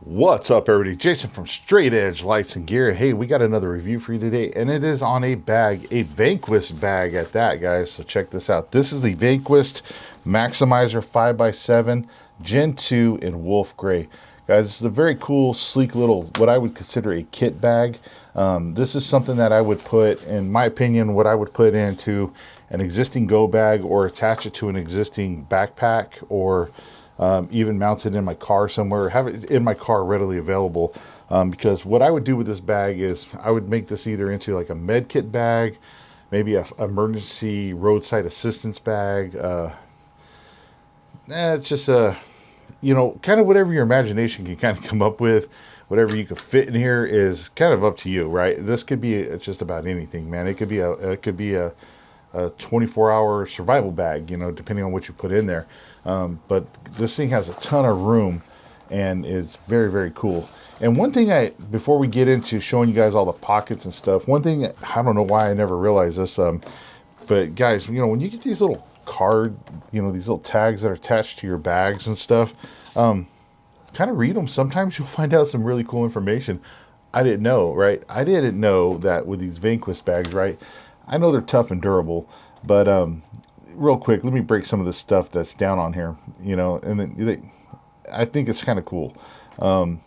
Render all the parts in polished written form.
What's up, everybody? Jason from Straight Edge Lights and Gear. Hey, we got another review for you today, and it is on a bag, a VANQUEST bag at that, guys. So check this out. This is the VANQUEST Maximizer 5x7 Gen 2 in Wolf Gray. Guys, this is a very cool, sleek little, what I would consider a kit bag. This is something that I would put, in my opinion, what I would put into an existing go bag or attach it to an existing backpack, or even mounts it in my car somewhere, have it in my car readily available. Because what I would do with this bag is I would make this either into like a med kit bag, maybe a emergency roadside assistance bag. It's just kind of whatever your imagination can kind of come up with. Whatever you could fit in here is kind of up to you, right? This could be, it's just about anything, man. It could be a 24-hour survival bag, depending on what you put in there. But this thing has a ton of room and is very, very cool. And one thing before we get into showing you guys all the pockets and stuff, one thing, I don't know why I never realized this, but guys, when you get these little these little tags that are attached to your bags and stuff, kind of read them. Sometimes you'll find out some really cool information I didn't know, right? I didn't know that with these VANQUEST bags, right? I know they're tough and durable, but real quick, let me break some of the stuff that's down on here, and then I think it's kind of cool. So,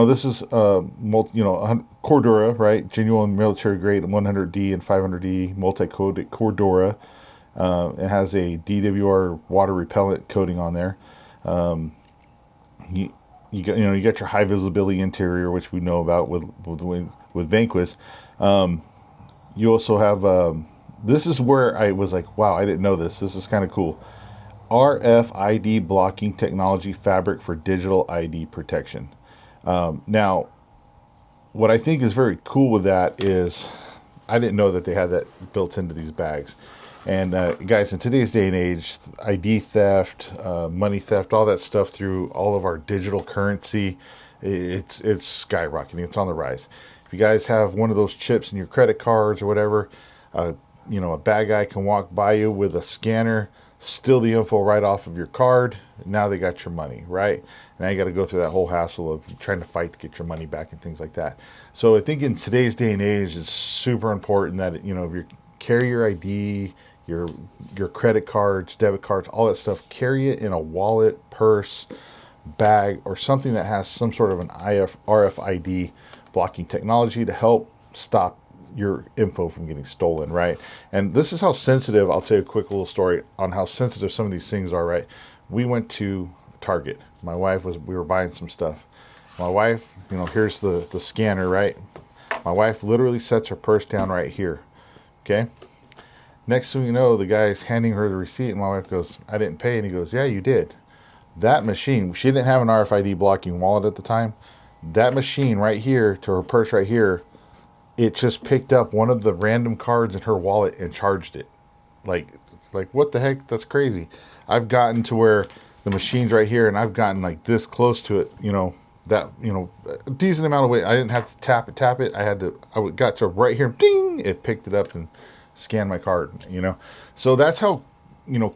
this is Cordura, right? Genuine military grade 100D and 500D multi-coated Cordura. It has a DWR water repellent coating on there. You got your high visibility interior, which we know about with VANQUEST. You also have, this is where I was like, wow, I didn't know this. This is kind of cool. RFID blocking technology fabric for digital ID protection. Now, what I think is very cool with that is I didn't know that they had that built into these bags. And guys, in today's day and age, ID theft, money theft, all that stuff through all of our digital currency, it's skyrocketing. It's on the rise. If you guys have one of those chips in your credit cards or whatever, a bad guy can walk by you with a scanner, steal the info right off of your card. Now they got your money, right? Now you got to go through that whole hassle of trying to fight to get your money back and things like that. So I think in today's day and age, it's super important that, if you carry your ID, your credit cards, debit cards, all that stuff, carry it in a wallet, purse, bag, or something that has some sort of an RFID blocking technology to help stop your info from getting stolen, right? And this is how sensitive, I'll tell you a quick little story on how sensitive some of these things are, right? We went to Target. We were buying some stuff. My wife, here's the scanner, right? My wife literally sets her purse down right here, okay? Next thing you know, the guy's handing her the receipt, and my wife goes, I didn't pay. And he goes, yeah, you did. That machine, she didn't have an RFID blocking wallet at the time. That machine right here, to her purse right here, it just picked up one of the random cards in her wallet and charged it. Like what the heck? That's crazy. I've gotten to where the machine's right here, and I've gotten like this close to it, a decent amount of weight. I didn't have to tap it. I got to right here, ding, it picked it up and scanned my card, So that's how,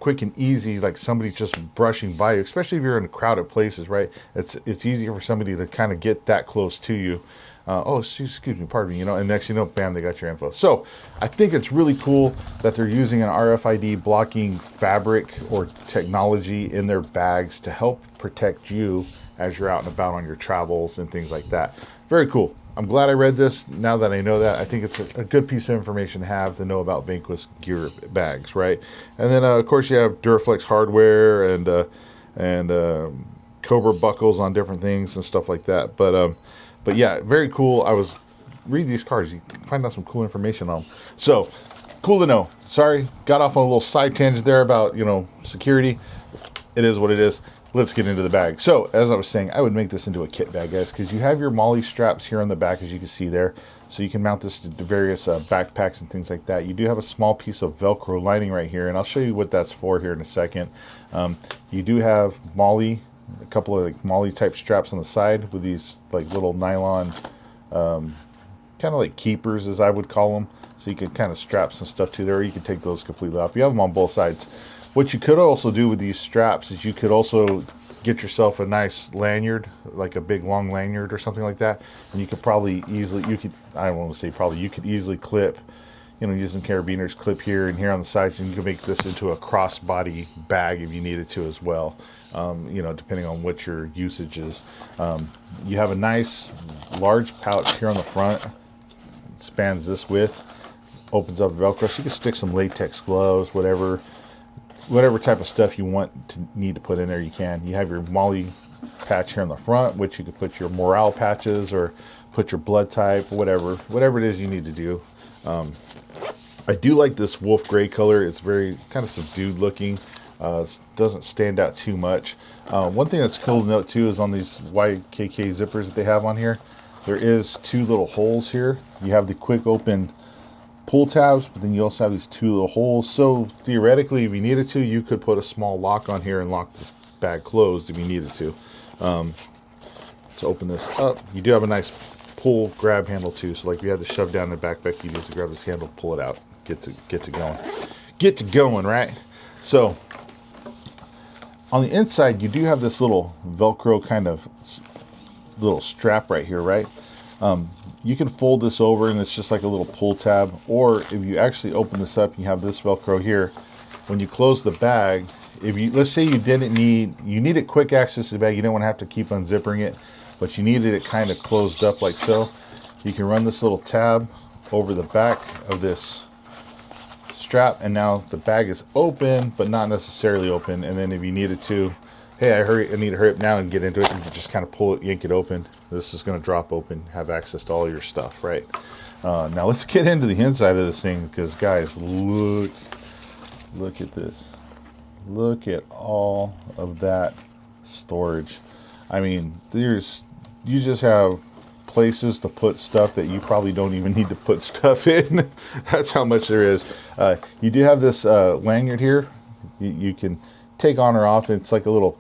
quick and easy, like somebody just brushing by you, especially if you're in crowded places, right? It's easier for somebody to kind of get that close to you. Excuse me, pardon me, and next bam, they got your info. So I think it's really cool that they're using an RFID blocking fabric or technology in their bags to help protect you as you're out and about on your travels and things like that. Very cool. I'm glad I read this. Now that I know that, I think it's a good piece of information to have to know about VANQUEST gear bags, right? And then, of course, you have Duraflex hardware and Cobra buckles on different things and stuff like that. But yeah, very cool. I was reading these cards. You can find out some cool information on them. So, cool to know. Sorry, got off on a little side tangent there about, security. It is what it is. Let's get into the bag. So, as I was saying, I would make this into a kit bag, guys, because you have your MOLLE straps here on the back, as you can see there. So you can mount this to various backpacks and things like that. You do have a small piece of Velcro lining right here, and I'll show you what that's for here in a second. You do have MOLLE, a couple of MOLLE type straps on the side with these like little nylon, kind of like keepers, as I would call them. So you can kind of strap some stuff to there, or you can take those completely off. You have them on both sides. What you could also do with these straps is you could also get yourself a nice lanyard, like a big long lanyard or something like that, and you could probably easily, I don't want to say probably, you could easily clip, using carabiners, clip here and here on the sides, and you can make this into a crossbody bag if you needed to as well, depending on what your usage is. You have a nice large pouch here on the front, it spans this width, opens up Velcro, so you can stick some latex gloves, whatever type of stuff you need to put in there, you can. You have your Molly patch here on the front, which you could put your morale patches or put your blood type, whatever it is you need to do. I do like this wolf gray color. It's very kind of subdued looking. Doesn't stand out too much. One thing that's cool to note too is on these YKK zippers that they have on here, there is two little holes here. You have the quick open pull tabs, but then you also have these two little holes. So theoretically, if you needed to, you could put a small lock on here and lock this bag closed if you needed to. Let's open this up. You do have a nice pull grab handle too. So like if you had to shove down the backpack, you just grab this handle, pull it out, get to going, right? So on the inside, you do have this little Velcro kind of little strap right here, right? You can fold this over and it's just like a little pull tab, or if you actually open this up, you have this Velcro here. When you close the bag, let's say you needed quick access to the bag, you didn't want to have to keep unzipping it, but you needed it kind of closed up like so, you can run this little tab over the back of this strap, and now the bag is open, but not necessarily open. And then if you needed to, hey, I need to hurry up now and get into it, and you just kind of pull it, yank it open. This is going to drop open, have access to all your stuff, right? Now let's get into the inside of this thing, because guys, look at this. Look at all of that storage. I mean, you just have places to put stuff that you probably don't even need to put stuff in. That's how much there is. You do have this lanyard here. You can take on or off. It's like a little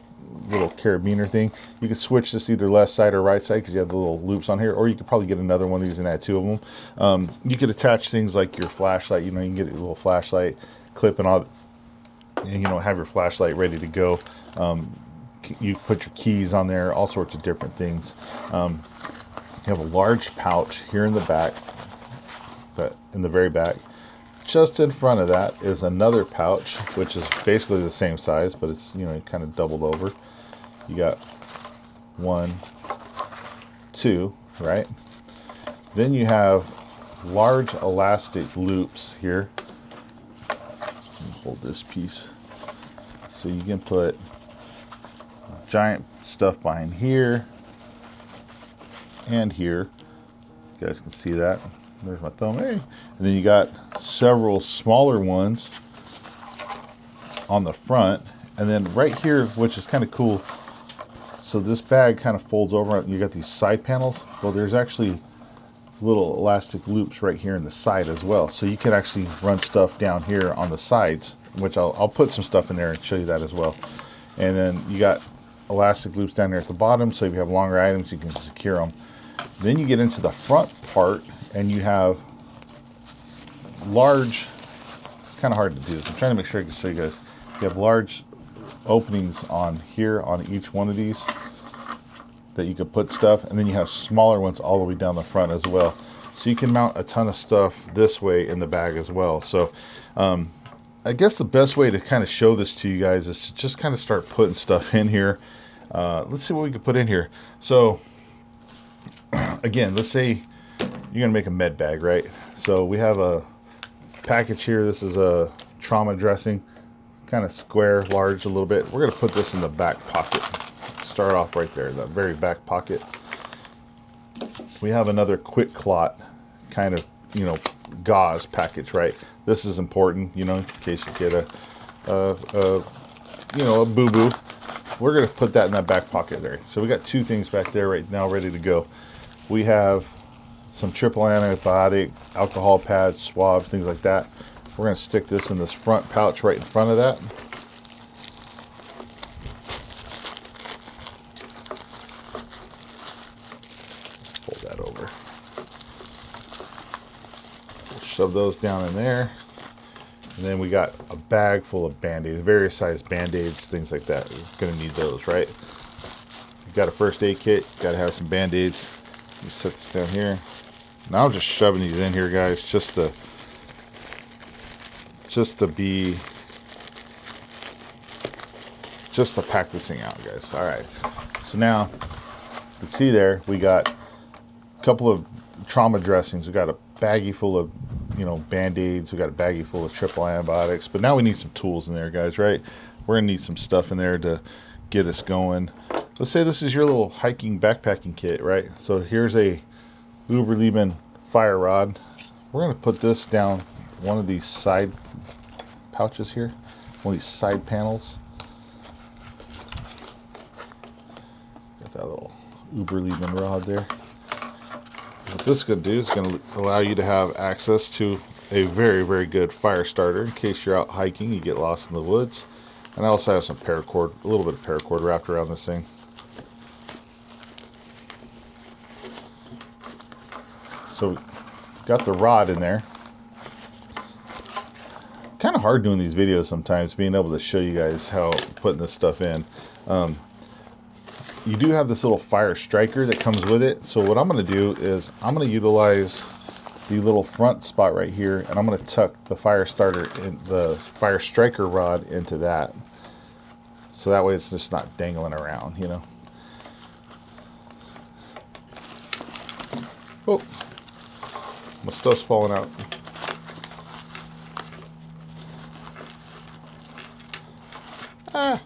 carabiner thing. You can switch this either left side or right side because you have the little loops on here, or you could probably get another one of these and add two of them. You could attach things like your flashlight. You can get a little flashlight clip and all, and have your flashlight ready to go. You put your keys on there, all sorts of different things. You have a large pouch here in the back, in the very back. Just in front of that is another pouch, which is basically the same size, but it's kind of doubled over. You got 1, 2, right? Then you have large elastic loops here. Hold this piece, so you can put giant stuff behind here and here. You guys can see that. There's my thumb. Hey. And then you got several smaller ones on the front, and then right here, which is kind of cool, so this bag kind of folds over. You got these side panels. Well, there's actually little elastic loops right here in the side as well, so you can actually run stuff down here on the sides, which I'll put some stuff in there and show you that as well. And then you got elastic loops down there at the bottom, so if you have longer items, you can secure them. Then you get into the front part, and you have large, it's kind of hard to do this, I'm trying to make sure I can show you guys. You have large openings on here on each one of these that you could put stuff, and then you have smaller ones all the way down the front as well, so you can mount a ton of stuff this way in the bag as well. So I guess the best way to kind of show this to you guys is to just kind of start putting stuff in here. Let's see what we can put in here. So again, let's say you're gonna make a med bag, right? So we have a package here. This is a trauma dressing, kind of square, large a little bit. We're gonna put this in the back pocket. Start off right there, that very back pocket. We have another quick clot kind of, gauze package, right? This is important, in case you get a boo-boo. We're gonna put that in that back pocket there. So we got two things back there right now ready to go. We have some triple antibiotic, alcohol pads, swab, things like that. We're going to stick this in this front pouch right in front of that. Fold that over. We'll shove those down in there. And then we got a bag full of Band-Aids, various size Band-Aids, things like that. We're going to need those, right? got a first aid kit, got to have some band-aids. Let me set this down here. Now I'm just shoving these in here, guys, just to pack this thing out, guys. All right. So now you can see there we got a couple of trauma dressings. We got a baggie full of, band-aids. We got a baggie full of triple antibiotics. But now we need some tools in there, guys, right? We're gonna need some stuff in there to get us going. Let's say this is your little hiking backpacking kit, right? So here's a Uberleben fire rod. We're gonna put this down one of these side pouches here, one of these side panels. Got that little Uberleben rod there. What this is going to do is going to allow you to have access to a very, very good fire starter in case you're out hiking, you get lost in the woods. And I also have some paracord, a little bit of paracord wrapped around this thing. So we got the rod in there. Kind of hard doing these videos sometimes, being able to show you guys how putting this stuff in. You do have this little fire striker that comes with it. So what I'm going to do is I'm going to utilize the little front spot right here, and I'm going to tuck the fire starter in the fire striker rod into that. So that way it's just not dangling around, Oh, my stuff's falling out. Ah.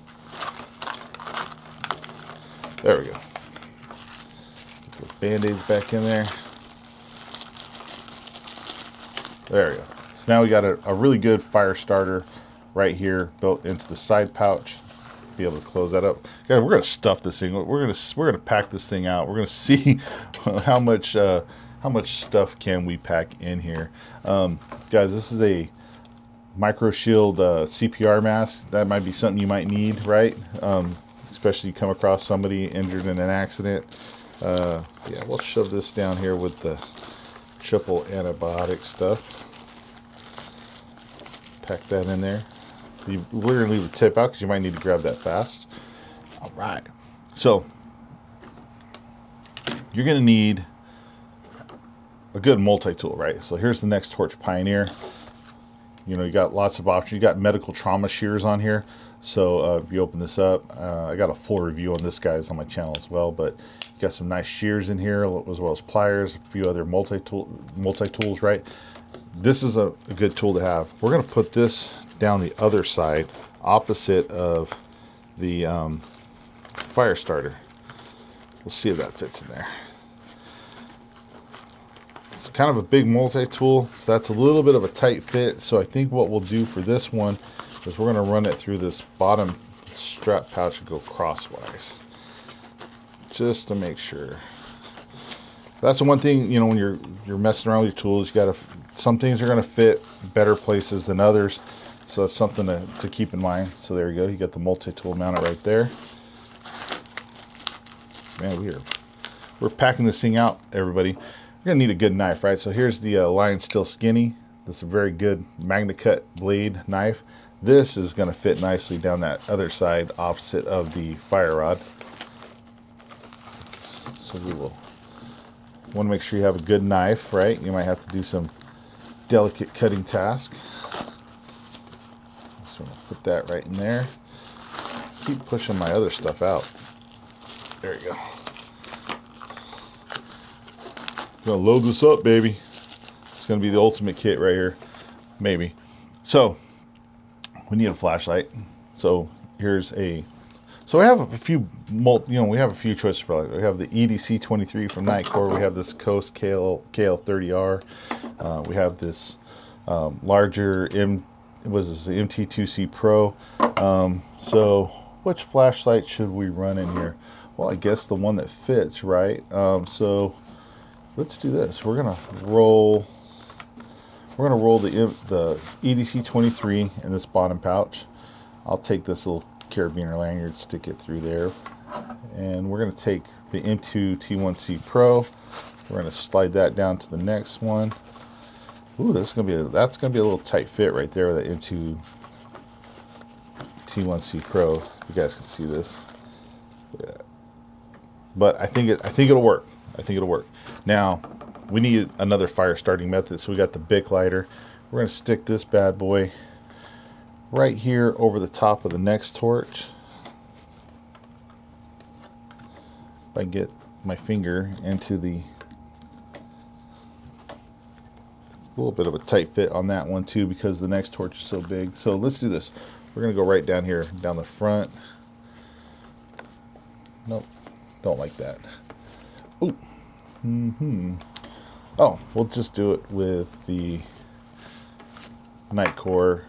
There we go. Get those band-aids back in there. There we go. So now we got a really good fire starter right here built into the side pouch. Be able to close that up. Guys, we're gonna stuff this thing. We're gonna pack this thing out. We're gonna see how much stuff can we pack in here. Guys, this is a Micro Shield CPR mask. That might be something you might need, right? Especially you come across somebody injured in an accident. Yeah, we'll shove this down here with the triple antibiotic stuff. Pack that in there. We're going to leave the tip out because you might need to grab that fast. All right. So you're going to need a good multi-tool, right? So here's the Next Torch Pioneer. You got lots of options. You got medical trauma shears on here. So if you open this up, I got a full review on this, guys, on my channel as well. But you got some nice shears in here, as well as pliers, a few other multi-tools, right? This is a good tool to have. We're going to put this down the other side, opposite of the fire starter. We'll see if that fits in there. It's kind of a big multi-tool, so that's a little bit of a tight fit. So I think what we'll do for this one is we're going to run it through this bottom strap pouch and go crosswise, just to make sure. That's the one thing, when you're messing around with your tools, some things are going to fit better places than others. So that's something to keep in mind. So there you go. You got the multi-tool mounted right there. Man, we're packing this thing out, everybody. You're going to need a good knife, right? So here's the Lion Steel Skinny. This is a very good MagnaCut blade knife. This is going to fit nicely down that other side opposite of the fire rod. So we will want to make sure you have a good knife, right? You might have to do some delicate cutting task. So I'm going to put that right in there. Keep pushing my other stuff out. There you go. Gonna load this up, baby. It's gonna be the ultimate kit right here, maybe. So we need a flashlight. So here's a. So we have a few, we have a few choices. Probably we have the EDC-23 from Nitecore. We have this Coast KL30R. We have this larger MT2C Pro. So which flashlight should we run in here? Well, I guess the one that fits, right? So let's do this. We're gonna roll the EDC-23 in this bottom pouch. I'll take this little carabiner lanyard, stick it through there, and we're gonna take the M2 T1C Pro. We're gonna slide that down to the next one. Ooh, that's gonna be a little tight fit right there with the M2 T1C Pro. You guys can see this. Yeah. but I think it'll work. I think it'll work. Now we need another fire starting method, so we got the Bic lighter. We're gonna stick this bad boy right here over the top of the next torch. If I get my finger into the, a little bit of a tight fit on that one too, because the next torch is so big. So let's do this. We're gonna go right down here, down the front. Nope, don't like that. Ooh. Oh, we'll just do it with the Nitecore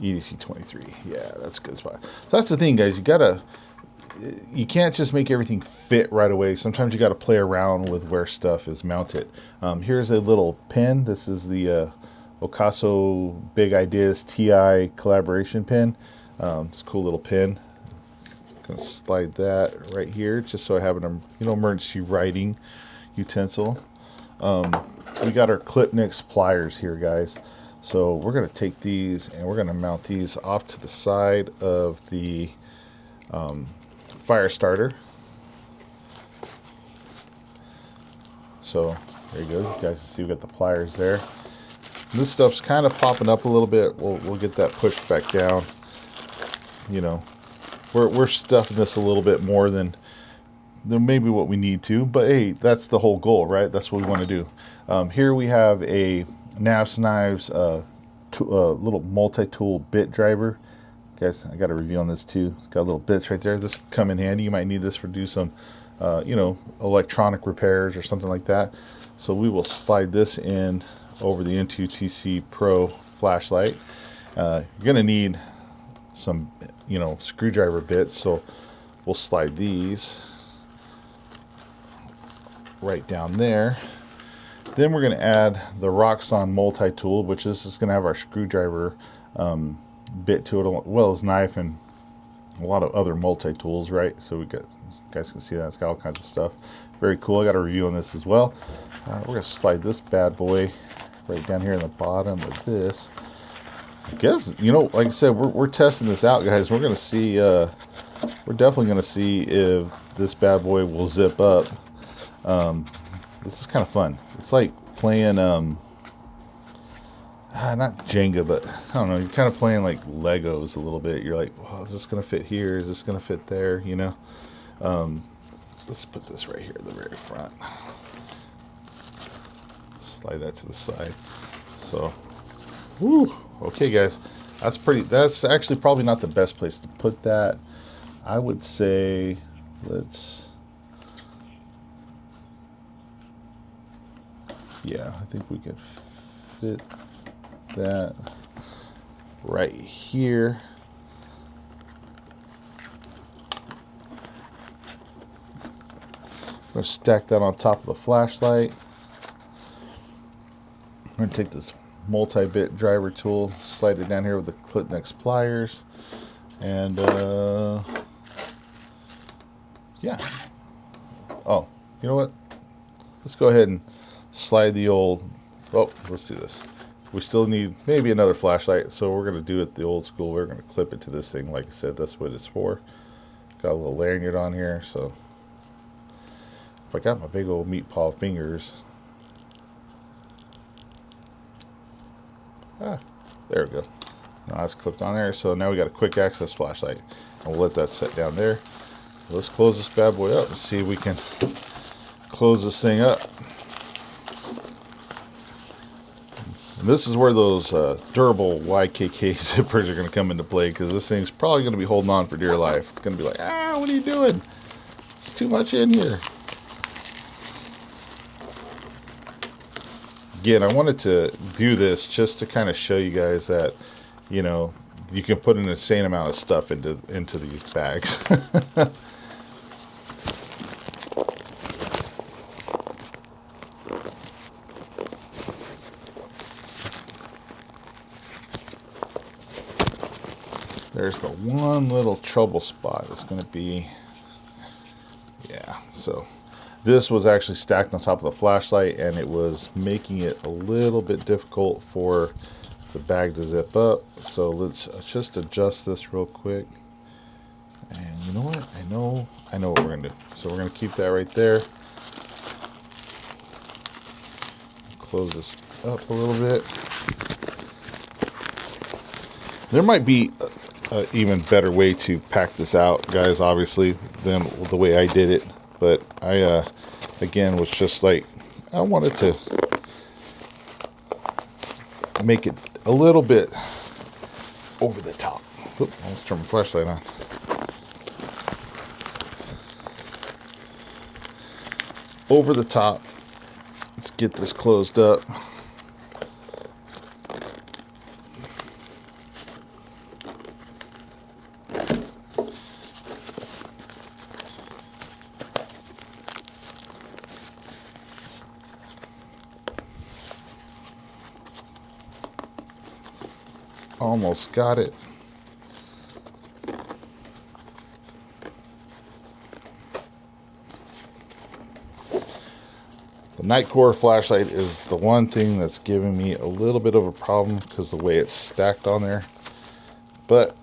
EDC 23. Yeah, that's a good spot. So that's the thing, guys. You can't just make everything fit right away. Sometimes you got to play around with where stuff is mounted. Here's a little pin. This is the Ocaso Big Ideas TI collaboration pin. It's a cool little pin. Gonna slide that right here, just so I have an emergency writing utensil. We got our clip nicks pliers here, guys. So we're gonna take these and we're gonna mount these off to the side of the fire starter. So there you go. You guys see we got the pliers there. This stuff's kind of popping up a little bit. We'll get that pushed back down. You know, we're stuffing this a little bit more than maybe what we need to, but hey, that's the whole goal, right? That's what we want to do. Here we have a Knives little multi-tool bit driver. Guys, I got a review on this too. It's got little bits right there. This come in handy. You might need this for do some electronic repairs or something like that. So we will slide this in over the N2TC Pro flashlight. You're gonna need some screwdriver bits, so we'll slide these right down there. Then we're going to add the Roxxon multi-tool, which is going to have our screwdriver bit to it, as well as knife and a lot of other multi-tools, right? So you guys can see that it's got all kinds of stuff. Very cool. I got a review on this as well. We're going to slide this bad boy right down here in the bottom of this. I guess, like I said, we're testing this out, guys. We're going to see, we're definitely going to see if this bad boy will zip up. This is kind of fun. It's like playing, not Jenga, but I don't know. You're kind of playing like Legos a little bit. You're like, well, is this going to fit here? Is this going to fit there? Let's put this right here at the very front. Slide that to the side. So, woo. Okay, guys. That's actually probably not the best place to put that. I would say, yeah, I think we could fit that right here. I'm going to stack that on top of the flashlight. I'm going to take this multi-bit driver tool, slide it down here with the clip nicks pliers, and yeah. Oh, you know what? Let's go ahead and slide the old, let's do this. We still need maybe another flashlight, so we're going to do it the old school. We're going to clip it to this thing. Like I said, that's what it's for. Got a little lanyard on here, so if I got my big old meat paw fingers. There we go. Now it's clipped on there, so now we got a quick access flashlight. And we'll let that set down there. Let's close this bad boy up and see if we can close this thing up. And this is where those durable YKK zippers are going to come into play, because this thing's probably going to be holding on for dear life. It's going to be like, what are you doing? It's too much in here. Again, I wanted to do this just to kind of show you guys that, you can put an insane amount of stuff into these bags. There's the one little trouble spot. It's going to be, yeah, so this was actually stacked on top of the flashlight, and it was making it a little bit difficult for the bag to zip up. So let's just adjust this real quick. And you know what? I know what we're gonna do. So we're gonna keep that right there. Close this up a little bit. There might be an even better way to pack this out, guys, obviously, than the way I did it. But I, again, was just like, I wanted to make it a little bit over the top. Oop, let's turn my flashlight on. Over the top. Let's get this closed up. Almost got it. The Nightcore flashlight is the one thing that's giving me a little bit of a problem because the way it's stacked on there. But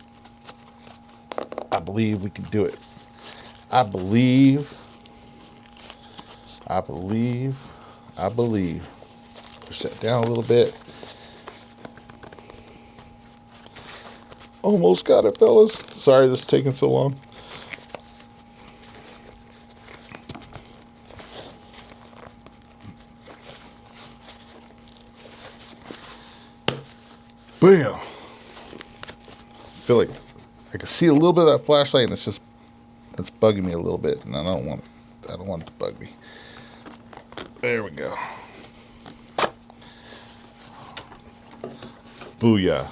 I believe we can do it. I believe. Push that down a little bit. Almost got it, fellas. Sorry this is taking so long. Bam! I feel like I can see a little bit of that flashlight, and it's bugging me a little bit, and I don't want it to bug me. There we go. Booyah!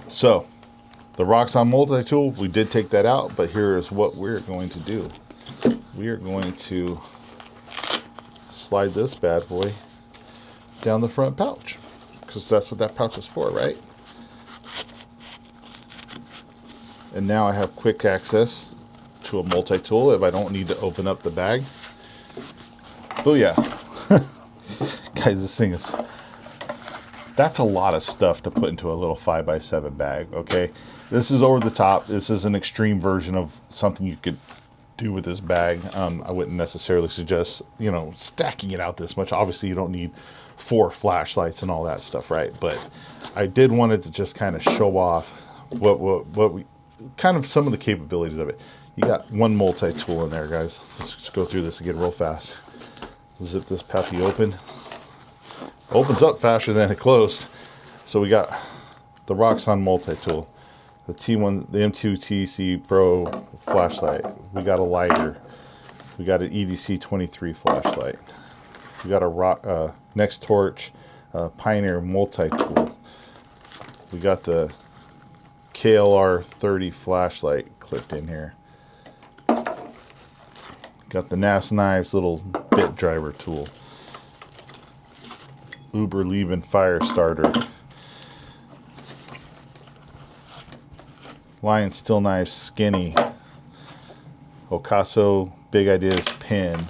So the Roxxon multi-tool, we did take that out, but here is what we're going to do. We are going to slide this bad boy down the front pouch, because that's what that pouch is for, right? And now I have quick access to a multi-tool if I don't need to open up the bag. Booyah. Guys, this thing is... That's a lot of stuff to put into a little 5x7 bag, okay? This is over the top. This is an extreme version of something you could do with this bag. I wouldn't necessarily suggest, stacking it out this much. Obviously, you don't need 4 flashlights and all that stuff, right? But I did wanted to just kind of show off what we... kind of some of the capabilities of it. You got one multi-tool in there, guys. Let's just go through this again real fast. Zip this puppy open. Opens up faster than it closed. So we got the Roxxon multi-tool, the T1, the M2TC Pro flashlight. We got a lighter. We got an EDC 23 flashlight. We got a Next Torch Pioneer multi-tool. We got the KLR 30 flashlight clipped in here. Got the Naf's Knives little bit driver tool. Uber Leben fire starter. Lion Steel Knife skinny. Ocaso Big Ideas pin.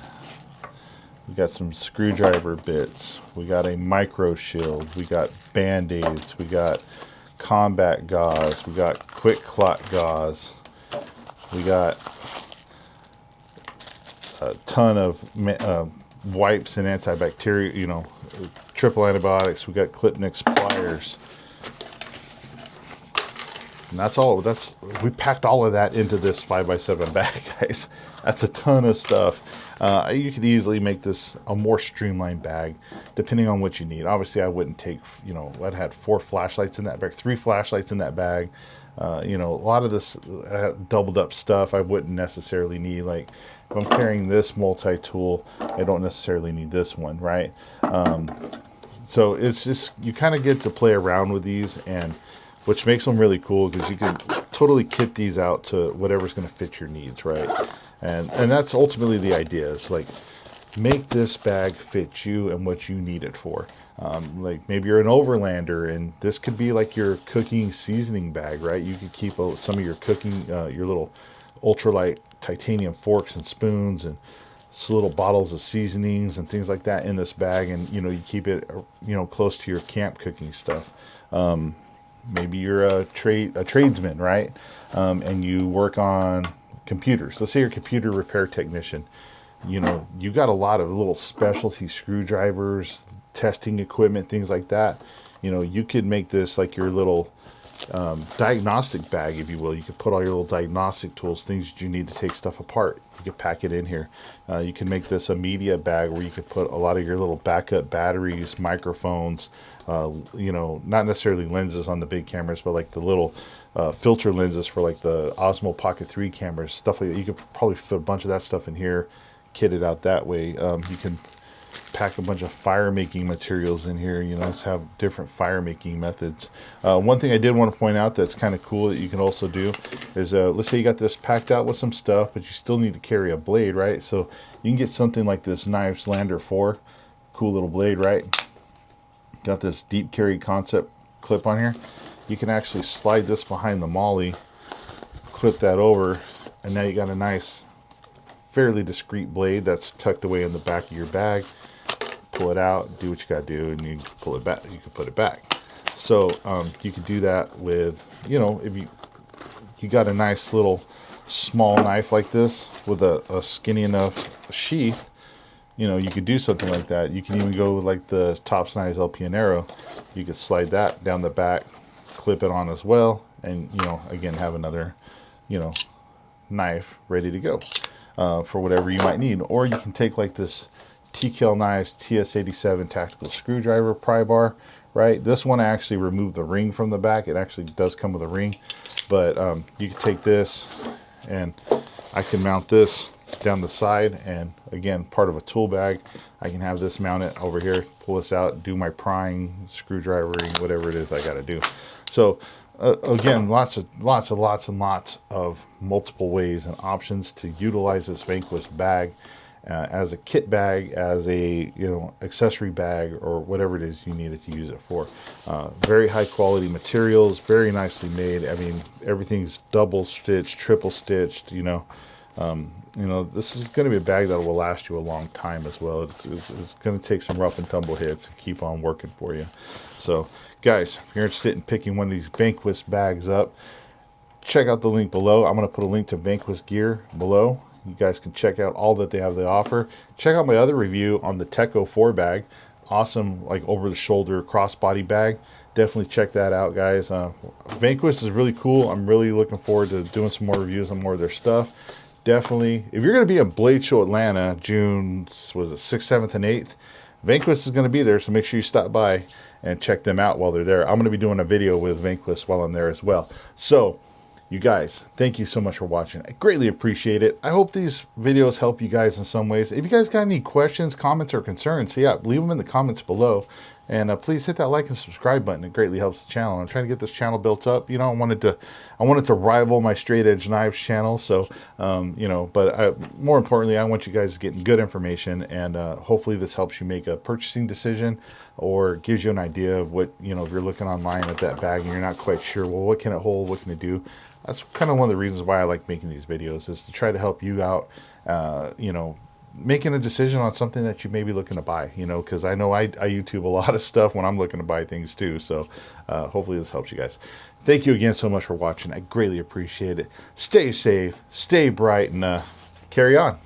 We got some screwdriver bits. We got a micro shield. We got band-aids. We got combat gauze. We got quick clot gauze. We got a ton of wipes and antibacterial, triple antibiotics. We got clip nicks pliers. And that's all. We packed all of that into this 5x7 bag, guys. That's a ton of stuff. You could easily make this a more streamlined bag, depending on what you need. Obviously, I wouldn't take, I'd had 4 flashlights in that bag, 3 flashlights in that bag. A lot of this doubled up stuff I wouldn't necessarily need. Like, if I'm carrying this multi-tool, I don't necessarily need this one, right? So it's just, you kind of get to play around with these, and which makes them really cool, because you can totally kit these out to whatever's going to fit your needs, right? And that's ultimately the idea, is like, make this bag fit you and what you need it for. Like maybe you're an overlander, and this could be like your cooking seasoning bag, right? You could keep some of your cooking, your little ultralight titanium forks and spoons and little bottles of seasonings and things like that in this bag, and you keep it close to your camp cooking stuff. Maybe you're a tradesman, right? And you work on computers. Let's say you're a computer repair technician. You know, you got a lot of little specialty screwdrivers, testing equipment, things like that. You know, you could make this like your little diagnostic bag, if you will. You could put all your little diagnostic tools, things that you need to take stuff apart. You could pack it in here. You can make this a media bag where you could put a lot of your little backup batteries, microphones, you know, not necessarily lenses on the big cameras, but like the little filter lenses for like the Osmo Pocket 3 cameras, stuff like that. You could probably fit a bunch of that stuff in here, kit it out that way. You can pack a bunch of fire making materials in here. You know, let's have different fire making methods. One thing I did want to point out that's kind of cool that you can also do is let's say you got this packed out with some stuff, but you still need to carry a blade, right? So you can get something like this Knives Lander 4, cool little blade, right? Got this deep carry concept clip on here. You can actually slide this behind the molly, clip that over, and now you got a nice fairly discreet blade that's tucked away in the back of your bag. Pull it out, do what you got to do, and you can pull it back. You can put it back. So you could do that with, you know, if you got a nice little small knife like this with a skinny enough sheath, you know, you could do something like that. You can even go with like the Tops Knives El Pionero. You could slide that down the back, clip it on as well, and, you know, again, have another, you know, knife ready to go for whatever you might need. Or you can take like this TKL Knives TS87 tactical screwdriver pry bar, right? This one I actually removed the ring from the back. It actually does come with a ring, but you can take this and I can mount this down the side, and again, part of a tool bag. I can have this mounted over here, pull this out, do my prying, screwdrivering, whatever it is I got to do. So again, lots and lots of multiple ways and options to utilize this Vanquest bag as a kit bag, as a, you know, accessory bag, or whatever it is you needed to use it for. Very high quality materials, very nicely made. I mean, everything's double stitched, triple stitched. You know, this is going to be a bag that will last you a long time as well. It's going to take some rough and tumble hits and keep on working for you. So, guys, if you're interested in picking one of these Vanquest bags up, check out the link below. I'm going to put a link to Vanquest gear below. You guys can check out all that they have to offer. Check out my other review on the Techo 4 bag. Awesome, like over-the-shoulder crossbody bag. Definitely check that out, guys. Vanquest is really cool. I'm really looking forward to doing some more reviews on more of their stuff. Definitely, if you're going to be at Blade Show Atlanta, June, was it 6th, 7th, and 8th, Vanquest is going to be there, so make sure you stop by and check them out while they're there. I'm going to be doing a video with Vanquest while I'm there as well. So, you guys, thank you so much for watching. I greatly appreciate it. I hope these videos help you guys in some ways. If you guys got any questions, comments, or concerns, yeah, leave them in the comments below. And please hit that like and subscribe button. It greatly helps the channel. I'm trying to get this channel built up. You know, I wanted to rival my Straight Edge Knives channel. So, you know, but more importantly, I want you guys getting good information, and hopefully this helps you make a purchasing decision, or gives you an idea of what, you know, if you're looking online at that bag and you're not quite sure, well, what can it hold? What can it do? That's kind of one of the reasons why I like making these videos, is to try to help you out, you know, making a decision on something that you may be looking to buy, you know, because I know I YouTube a lot of stuff when I'm looking to buy things too. So hopefully this helps you guys. Thank you again so much for watching. I greatly appreciate it. Stay safe, stay bright, and carry on.